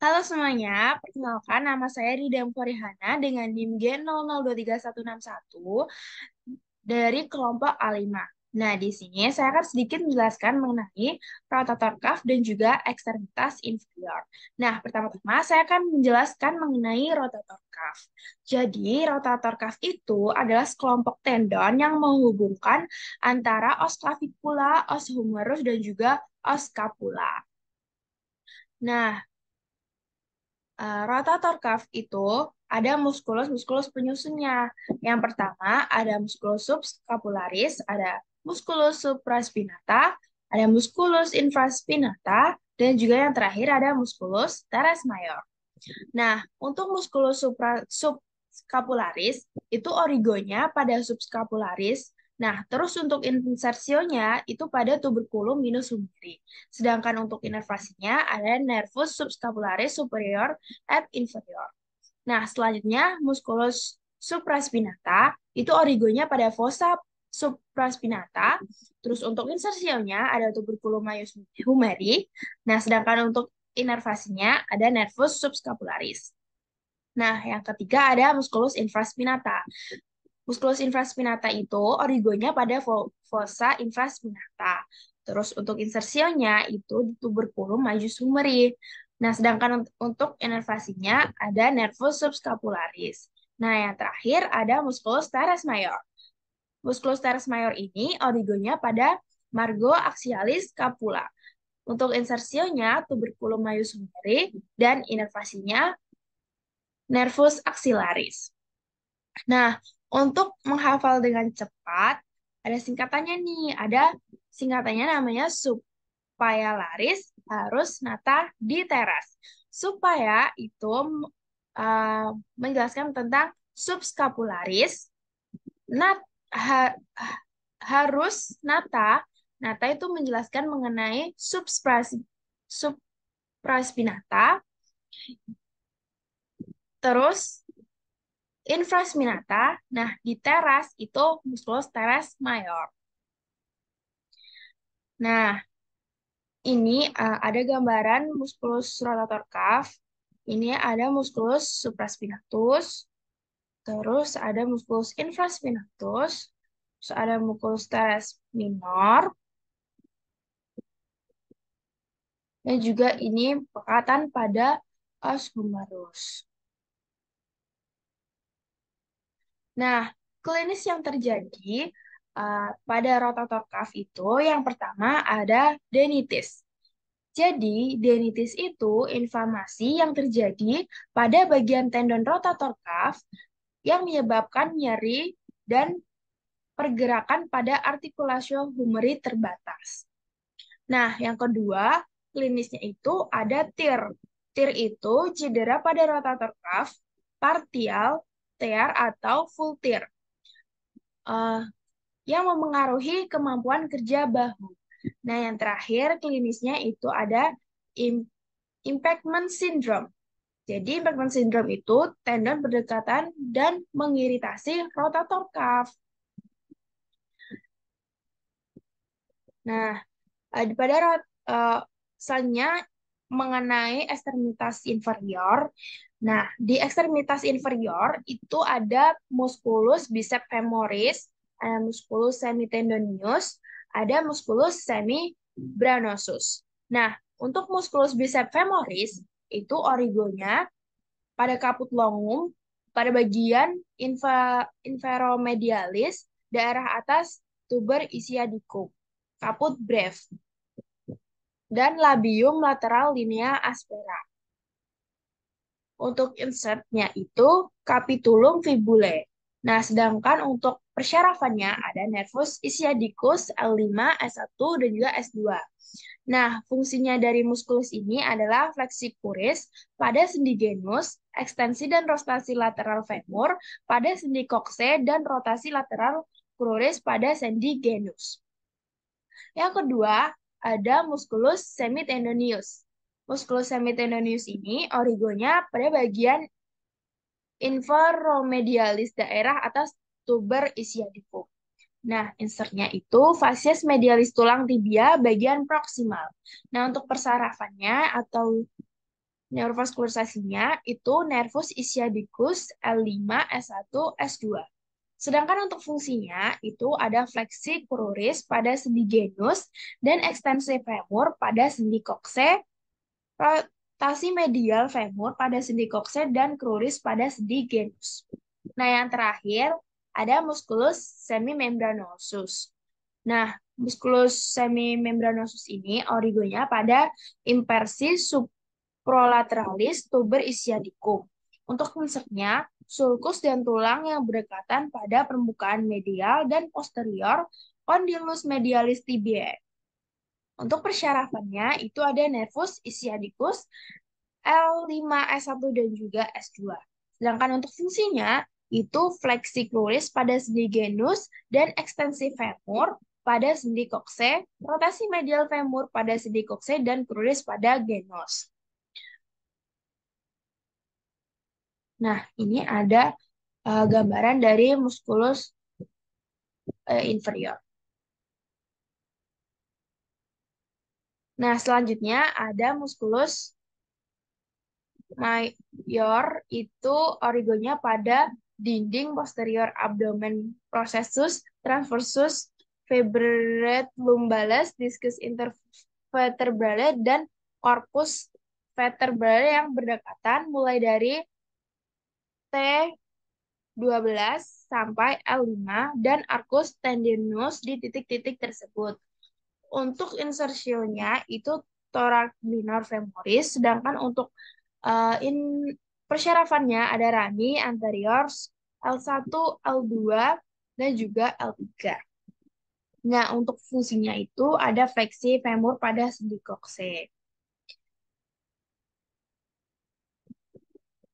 Halo semuanya, perkenalkan nama saya Rida Emforihana dengan NIM G00231161 dari kelompok A5. Nah, di sini saya akan sedikit menjelaskan mengenai rotator cuff dan juga ekstremitas inferior. Nah, pertama-tama saya akan menjelaskan mengenai rotator cuff. Jadi, rotator cuff itu adalah sekelompok tendon yang menghubungkan antara os clavicula, os humerus, dan juga os scapula. Nah, rotator cuff itu ada muskulus-muskulus penyusunnya. Yang pertama ada musculus subscapularis, ada musculus supraspinata, ada musculus infraspinata, dan juga yang terakhir ada musculus teres major. Nah, untuk musculus subscapularis itu origonya pada subscapularis. Nah, terus untuk insersionya itu pada tuberculum minus humeri. Sedangkan untuk inervasinya ada nervus subscapularis superior et inferior. Nah, selanjutnya musculus supraspinata itu origonya pada fossa supraspinata. Terus untuk insersionya ada tuberculum minus humeri. Nah, sedangkan untuk inervasinya ada nervus subscapularis. Nah, yang ketiga ada musculus infraspinata. Musculus infraspinata itu origonya pada fossa infraspinata. Terus untuk insersionya itu di tuberculum majus humeri. Nah, sedangkan untuk inervasinya ada nervus subscapularis. Nah, yang terakhir ada musculus teres major. Musculus teres major ini origonya pada margo axialis scapula. Untuk insersionya tuberculum majus humeri dan inervasinya nervus axillaris. Nah, untuk menghafal dengan cepat, ada singkatannya nih. Ada singkatannya namanya supaya laris harus nata di teras. Supaya itu menjelaskan tentang subscapularis, nat, ha- harus nata. Nata itu menjelaskan mengenai supraspinata, terus infraspinata. Nah, di teras itu musculus teres major. Nah, ini ada gambaran musculus rotator cuff. Ini ada musculus supraspinatus, terus ada musculus infraspinatus, terus ada musculus teres minor, dan juga ini pekatan pada os humerus. Nah, klinis yang terjadi pada rotator cuff itu yang pertama ada denitis. Jadi, denitis itu inflamasi yang terjadi pada bagian tendon rotator cuff yang menyebabkan nyeri dan pergerakan pada artikulasio humeri terbatas. Nah, yang kedua, klinisnya itu ada TIR. TIR itu cedera pada rotator cuff, partial, tear, atau full tear. Yang memengaruhi kemampuan kerja bahu. Nah, yang terakhir klinisnya itu ada impingement syndrome. Jadi, impingement syndrome itu tendon berdekatan dan mengiritasi rotator cuff. Nah, pada selanjutnya mengenai ekstremitas inferior. Nah, di ekstremitas inferior itu ada musculus biceps femoris, ada musculus semitendonius, ada musculus semibranosus. Nah, untuk musculus biceps femoris itu origonya pada caput longum, pada bagian inferomedialis, daerah atas tuber ischiadicum, caput breve, dan labium lateral linea aspera. Untuk insertnya itu capitulum fibulae. Nah, sedangkan untuk persyarafannya ada nervus ischiadicus L5, S1, dan juga S2. Nah, fungsinya dari muskulus ini adalah fleksi kuris pada sendi genus, ekstensi dan rotasi lateral femur pada sendi kokse, dan rotasi lateral cruris pada sendi genus. Yang kedua, ada musculus semitendonius. Musculus semitendonius ini origonya pada bagian inferomedialis daerah atas tuber ischiadicum. Nah, insertnya itu facies medialis tulang tibia bagian proksimal. Nah, untuk persarafannya atau Neurovaskularisasinya itu nervus ischiadicus L5, S1, S2. Sedangkan untuk fungsinya itu ada fleksi cruris pada sendi genus dan ekstensi femur pada sendi kokse, rotasi medial femur pada sendi kokse dan cruris pada sendi genus. Nah, yang terakhir ada musculus semimembranosus. Nah, musculus semimembranosus ini origonya pada impersi subprolateralis tuber ischiadicum. Untuk konsepnya, sulcus dan tulang yang berdekatan pada permukaan medial dan posterior condylus medialis tibiae. Untuk persyarafannya itu ada nervus ischiadicus L5, S1, dan juga S2. Sedangkan untuk fungsinya itu fleksi cruris pada sendi genus dan ekstensi femur pada sendi kokse, rotasi medial femur pada sendi kokse, dan cruris pada genus. Nah, ini ada gambaran dari musculus inferior. Nah, selanjutnya ada musculus mayor, itu origonya pada dinding posterior abdomen processus transversus vertebrate lumbalis discus intervertebrale dan corpus vertebrale yang berdekatan mulai dari T12 sampai L5 dan arcus tendinous di titik-titik tersebut. Untuk insersionya itu thorax minor femoris, sedangkan untuk persyarafannya ada rami anterior L1, L2, dan juga L3. Nah, untuk fungsinya itu ada fleksi femur pada sendi kokse.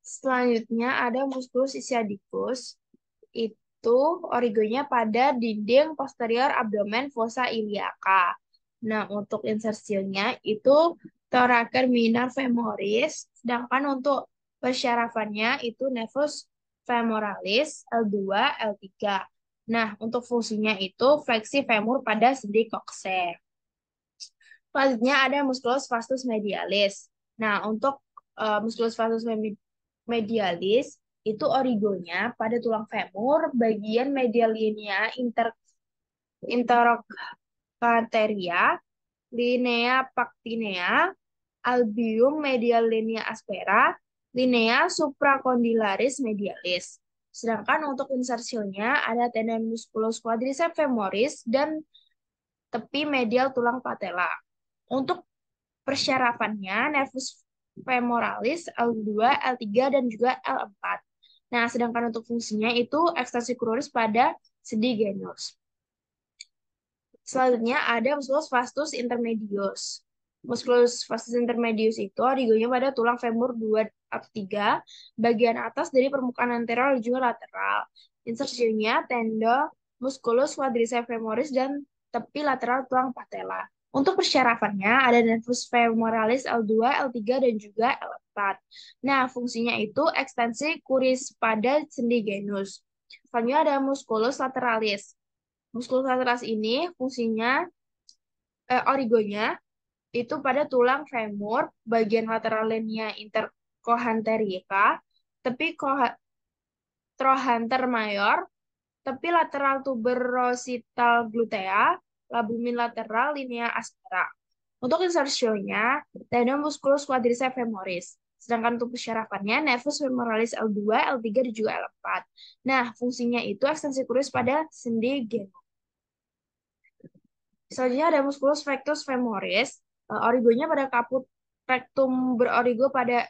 Selanjutnya ada musculus ischiadicus, itu origonya pada dinding posterior abdomen fossa iliaca. Nah, untuk insersinya itu thoracer minor femoris, sedangkan untuk persyarafannya itu nervus femoralis L2, L3. Nah, untuk fungsinya itu fleksi femur pada sendi kokse. Selanjutnya ada musculus vastus medialis. Nah, untuk musculus vastus medialis itu origonya pada tulang femur bagian medial linea interrogateria, linea pactinea, albium medial linea aspera, linea supracondylaris medialis. Sedangkan untuk insersionya ada tendon musculus quadriceps femoris dan tepi medial tulang patella. Untuk persyarafannya nervus femoralis L2, L3, dan juga L4. Nah, sedangkan untuk fungsinya itu ekstensi cruris pada sendi genus. Selanjutnya ada musculus vastus intermedius. Musculus vastus intermedius itu origonya pada tulang femur 2-3, bagian atas dari permukaan anterior dan juga lateral. Insersinya tendon musculus quadriceps femoris dan tepi lateral tulang patella. Untuk persyarafannya ada nervus femoralis L2, L3, dan juga L4. Nah, fungsinya itu ekstensi cruris pada sendi genus. Selanjutnya ada musculus lateralis. Musculus lateralis ini fungsinya origonya itu pada tulang femur bagian lateral linea intercochanterica, tepi trochanter mayor, tepi lateral tuberosital glutea, labumin lateral linea aspera. Untuk insersionya, tendon musculus quadriceps femoris. Sedangkan untuk persyarafannya, nervus femoralis L2, L3, dan juga L4. Nah, fungsinya itu ekstensi cruris pada sendi genus. Selanjutnya ada musculus rectus femoris, origonya pada caput rectum berorigo pada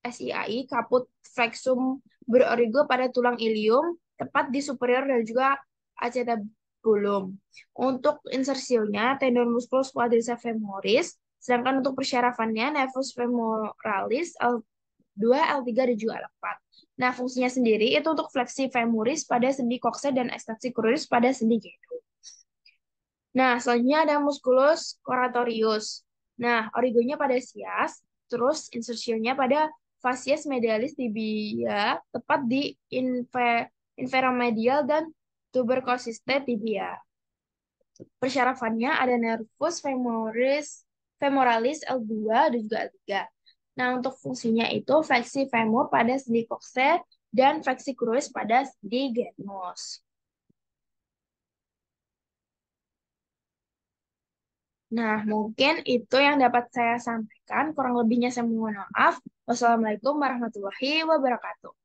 SIAI, caput flexum berorigo pada tulang ilium, tepat di superior dan juga acetabulum. Untuk insersionya, tendon musculus quadriceps femoris, sedangkan untuk persyarafannya, nervus femoralis L2, L3, dan juga L4. Nah, fungsinya sendiri itu untuk fleksi femoris pada sendi kokse dan ekstensi cruris pada sendi genus. Nah, selanjutnya ada musculus coratorius. Nah, origonya pada sias, terus insersionya pada facies medialis tibia, tepat di inferomedial dan tuberosiste tibia. Persyarafannya ada nervus femoralis L2 dan juga L3. Nah, untuk fungsinya itu fleksi femur pada sendi kokser dan fleksi kruis pada sendi genus. Nah, mungkin itu yang dapat saya sampaikan. Kurang lebihnya saya mohon maaf. Wassalamualaikum warahmatullahi wabarakatuh.